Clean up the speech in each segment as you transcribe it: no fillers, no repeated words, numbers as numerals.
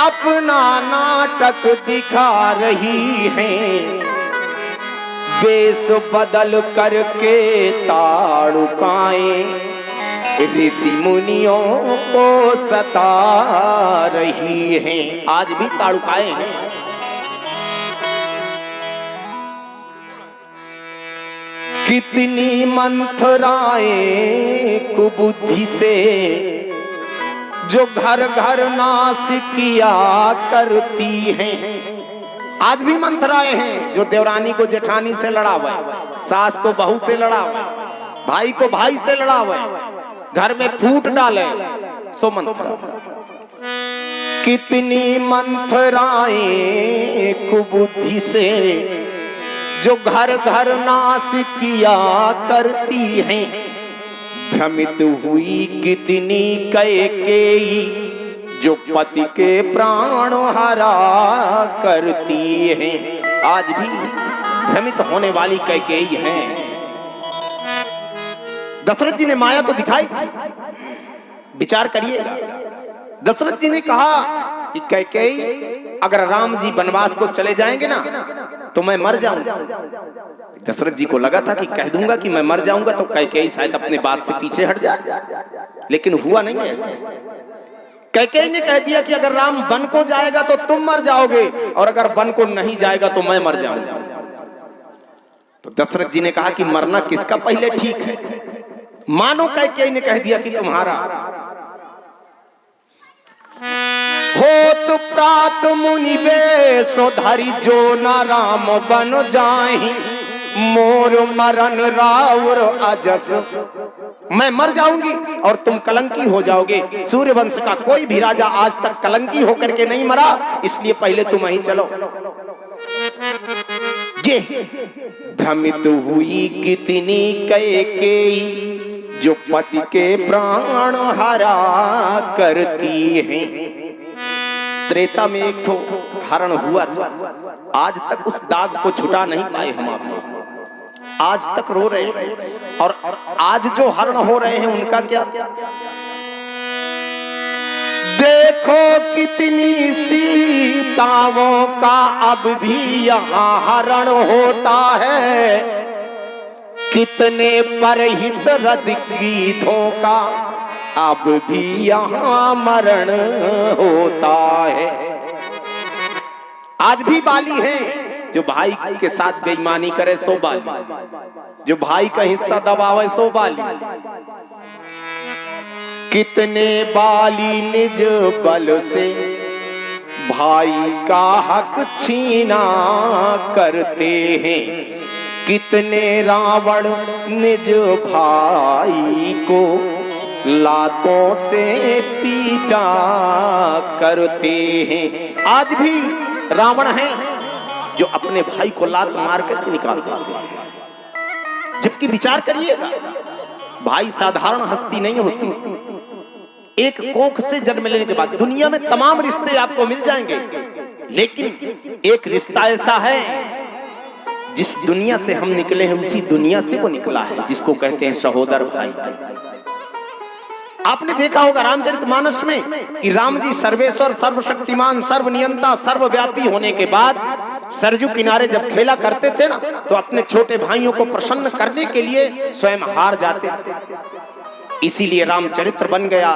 अपना नाटक दिखा रही हैं, वेश बदल करके ताड़ुकाएं ऋषि मुनियों को सता रही हैं। आज भी ताड़ुकाएं हैं। कितनी मंथराएं कुबुद्धि से जो घर घर नाश किया करती हैं। आज भी मंथराएं हैं जो देवरानी को जेठानी से लड़ा हुआ है, सास को बहू से लड़ा हुआ है, भाई को भाई से लड़ा हुआ है, घर में फूट डाले, सो मंथरा। कितनी मंथराएं कुबुद्धि से जो घर घर नाश किया करती हैं। भ्रमित हुई कितनी कैकेयी जो पति के प्राण हरा करती हैं। आज भी भ्रमित होने वाली कैकेयी हैं। दशरथ जी ने माया तो दिखाई थी, विचार करिए। दशरथ जी ने कहा कि कैकेयी अगर राम जी वनवास को चले जाएंगे ना तो मैं मर जाऊंगा। दशरथ जी को लगा था कि कह दूंगा कि मैं मर जाऊंगा तो कैकेयी शायद अपने बात से पीछे हट जाए, लेकिन हुआ नहीं ऐसा। कैकेयी ने कह दिया कि अगर राम वन को जाएगा तो तुम मर जाओगे, और अगर वन को नहीं जाएगा तो मैं मर जाऊंगा। तो दशरथ जी ने कहा कि मरना किसका पहले ठीक है। मानो कैकेयी ने कह दिया कि तुम्हारा। होत प्रात मुनि बेसो धरि जो न राम बन जाहि, मोर मरण राउर अजस। मैं मर जाऊंगी और तुम कलंकी हो जाओगे। सूर्यवंश का कोई भी राजा आज तक कलंकी होकर के नहीं मरा, इसलिए पहले तुम ही चलो। ये भ्रमित हुई कितनी कैकेयी जो पति के प्राण हरा करती हैं। त्रेता में एक तो हरण हुआ था, आज तक उस दाग को छुटा नहीं पाए हम आप। आज तक रो रहे हैं, और आज जो हरण हो रहे हैं उनका क्या। देखो कितनी सीताओं का अब भी यहाँ हरण होता है, कितने परहित रद गीतों का अब भी यहाँ मरण होता है। आज भी बाली हैं जो भाई के साथ बेईमानी करे सो बाली, जो भाई का हिस्सा दबावे सो बाली। कितने बाली निज बल से भाई का हक छीना करते हैं, कितने रावण निज भाई को लातों से पीटा करते हैं। आज भी रावण हैं जो अपने भाई को लात मार करके निकाल देते हैं। जबकि विचार करिएगा, भाई साधारण हस्ती नहीं होती। एक कोख से जन्म लेने के बाद दुनिया में तमाम रिश्ते आपको मिल जाएंगे, लेकिन एक रिश्ता ऐसा है जिस दुनिया से हम निकले हैं उसी दुनिया से वो निकला है, जिसको कहते हैं सहोदर भाई। आपने देखा होगा रामचरितमानस में कि राम जी सर्वेश्वर, सर्वशक्तिमान, सर्वनियंता, सर्वव्यापी होने के बाद सरजू किनारे जब खेला करते थे ना, तो अपने छोटे भाइयों को प्रसन्न करने के लिए स्वयं हार जाते थे। इसीलिए रामचरित्र बन गया।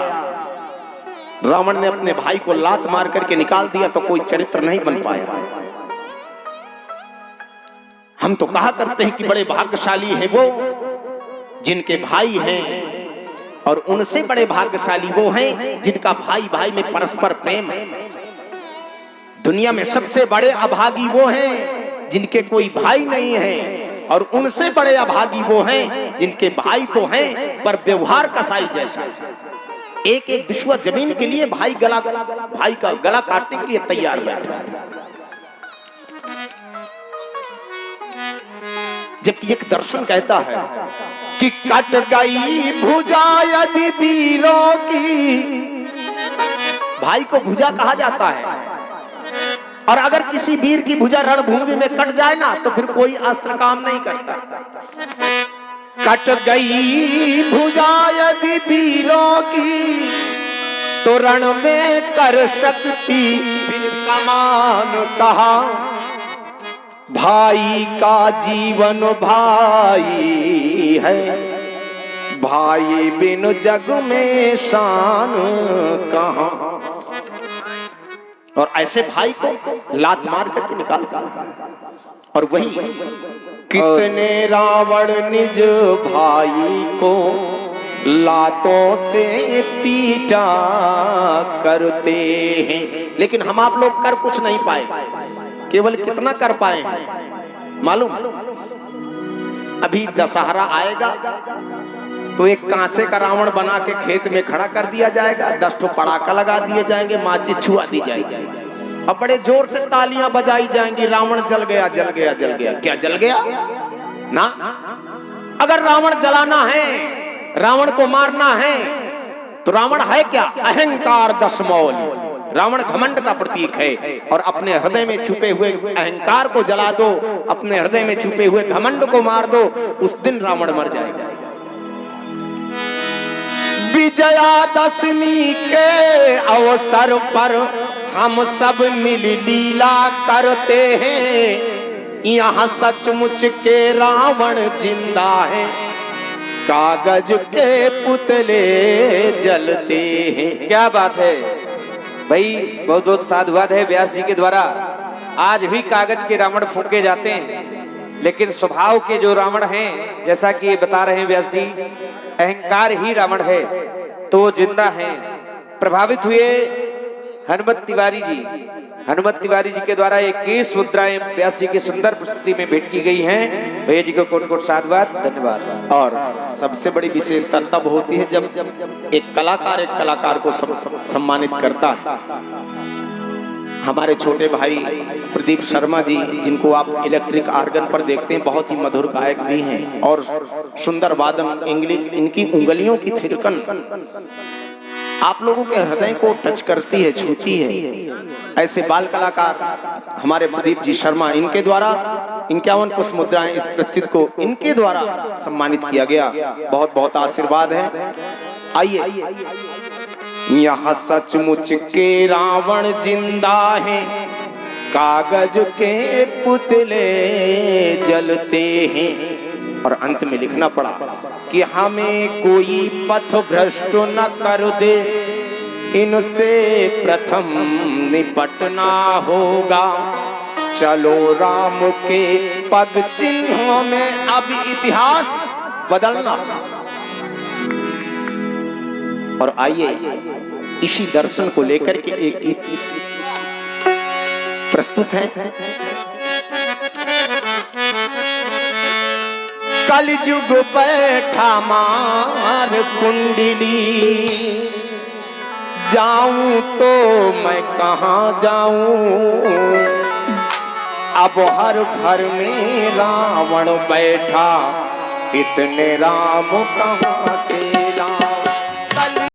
रावण ने अपने भाई को लात मार करके निकाल दिया तो कोई चरित्र नहीं बन पाया। हम तो कहा करते हैं कि बड़े भाग्यशाली हैं वो जिनके भाई हैं, और उनसे बड़े भाग्यशाली वो हैं जिनका भाई भाई में परस्पर प्रेम है। दुनिया में सबसे बड़े अभागी वो हैं जिनके कोई भाई नहीं है, और उनसे बड़े अभागी वो हैं जिनके भाई तो हैं पर व्यवहार कसाई जैसा। एक एक विश्व जमीन के लिए भाई का गला काटने के लिए तैयार बैठा है। जबकि एक दर्शन कहता है कि कट गई भुजा यदि वीरों की। भाई को भुजा कहा जाता है, और अगर किसी वीर की भुजा रणभूमि में कट जाए ना तो फिर कोई अस्त्र काम नहीं करता। कट गई भुजा यदि वीरों की तो रण में कर सकती बिन कमान कहा, भाई का जीवन भाई है, भाई बिन जग में शान कहां। और ऐसे भाई को लात मार करके निकालता है। और वही कितने रावण निज भाई को लातों से पीटा करते हैं। लेकिन हम आप लोग कर कुछ नहीं पाए, केवल कितना कर पाए हैं मालूम? अभी दशहरा आएगा तो एक कांसे का रावण बना के खेत में खड़ा कर दिया जाएगा, 10 ठो पड़ाका लगा दिए जाएंगे, माचिस छुआ दी जाएगी, अब बड़े जोर से तालियां बजाई जाएंगी, रावण जल गया जल गया जल गया। क्या जल गया ना? अगर रावण जलाना है, रावण को मारना है, तो रावण है क्या? अहंकार दशमौल। रावण घमंड का प्रतीक है। और अपने हृदय में छुपे हुए अहंकार को जला दो, अपने हृदय में छुपे हुए घमंड को मार दो, उस दिन रावण मर जाएगा। विजयादशमी के अवसर पर हम सब मिल लीला करते हैं, यहाँ सचमुच के रावण जिंदा है, कागज के पुतले जलते हैं। क्या बात है भाई, बहुत बहुत साधुवाद है व्यास जी के द्वारा। आज भी कागज के रावण फूंके जाते हैं, लेकिन स्वभाव के जो रावण हैं, जैसा कि ये बता रहे हैं व्यास जी, अहंकार ही रावण है, तो वो जिंदा है। प्रभावित हुए हनुमत तिवारी जी, हनुमत तिवारी जी के द्वारा 21 मुद्राएं व्यास जी की सुंदर प्रस्तुति में भेंट की गई हैं। भैया जी को कोट कोट साधुवाद, धन्यवाद। और सबसे बड़ी विशेषता तब होती है जब एक कलाकार को सम्मानित करता है। हमारे छोटे भाई प्रदीप शर्मा जी, जिनको आप इलेक्ट्रिक आर्गन पर देखते हैं, बहुत ही मधुर गायक भी हैं और सुंदर वादन, इनकी उंगलियों की थिरकन आप लोगों के हृदय को टच करती है, छूती है। ऐसे बाल कलाकार हमारे प्रदीप जी शर्मा, इनके द्वारा 51 पुष्प मुद्राएं इस प्रस्तुति को इनके द्वारा सम्मानित किया गया। बहुत बहुत आशीर्वाद है। आइए, यहाँ सचमुच के रावण जिंदा है, कागज के पुतले जलते हैं। और अंत में लिखना पड़ा कि हमें कोई पथ भ्रष्ट न कर दे, इनसे प्रथम निपटना होगा। चलो राम के पग चिन्हों में अब इतिहास बदलना। और आइए इसी दर्शन को लेकर के एक गीत प्रस्तुत है। कलयुग बैठा मार कुंडली, जाऊं तो मैं कहाँ जाऊं, अब हर घर में रावण बैठा, इतने राम कहाँ से लाऊं।